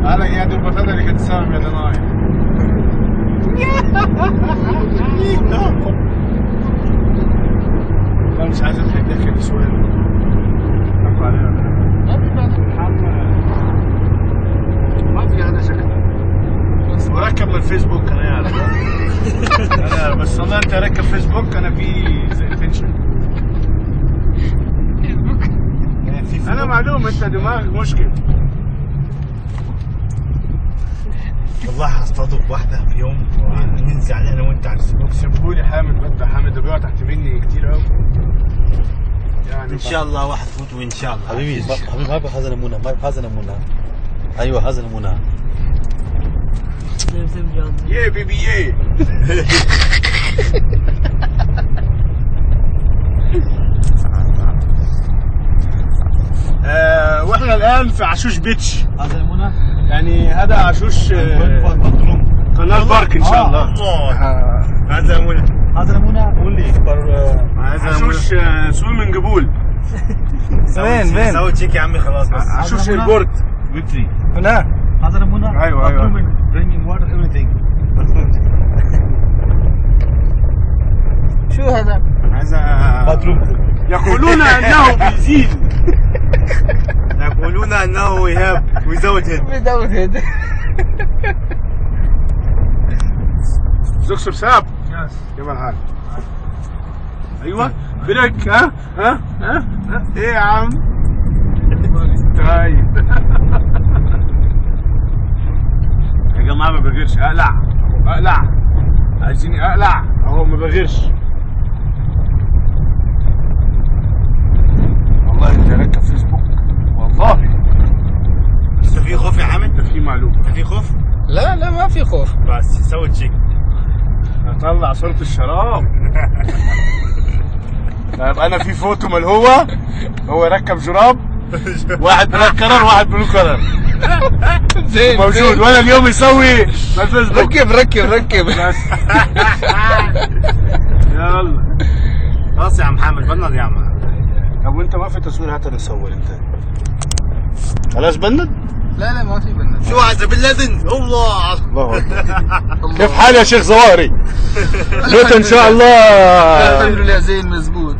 انا يا دي البطاطا اللي كانت تساوي يا دناي. انا مش عايز اضحك ضحكه النسوان. حكوا علينا ما في بعد ما في هذا شكله وركب من الفيسبوك انا يعني. انا بس والله انت ركب فيسبوك انا في زي تنشن. انا معلوم انت دماغك مشكل. والله هصطادوا بواحدة في يوم وننزل عليها انا وانت على الفيسبوك. سيبهولي حامد بدأ حامد ده بيقع تحت مني كتير قوي. يعني ان شاء الله واحد فوت وان شاء الله. حبيبي ما في هذا نمونه، ما في هذا نمونه. ايوه هذا نمونه. يا بيبي يا. واحنا الان في عشوش بيتش. هذا نمونه يعني هذا عشوش قناة بارك ان شاء الله. هذا نمونه. هذا نمونه قول لي عشوش سويمنج بول. وين سوي تشيك يا عمي خلاص بس. عشوش البورت فيكتوري. هنا هذا نمونه. ايوه bringing water everything. شو هذا؟ هذا يقولون انه بنزين. يقولون انه ايهاب without head. without head. زوكسر ساب. كيف الحال؟ ايوه بريك. ها ايه يا عم؟ طيب يا جماعه ما بغيرش. اقلع عايزيني اقلع اهو ما بغيرش. والله انت راكب فيسبوك والله. انت في خوف يا حامد؟ انت في معلومه. انت في خوف؟ لا ما في خوف. بس سوي تشيك. هطلع صورة الشراب. طيب انا في فوتو مال هو ركب جراب. واحد بلاك كلر واحد بلو كلر زين موجود وانا اليوم يسوي على الفيسبوك. ركب بس يلا خلاص يا عم حامد بند يا عم. طب وانت ما في تصوير هات نصور انت. خلاص بند؟ لا ما في بنات. شو هذا بن لادن؟ الله كيف حال يا شيخ زواري؟ متى ان شاء الله. الحمد لله زين مزبوط.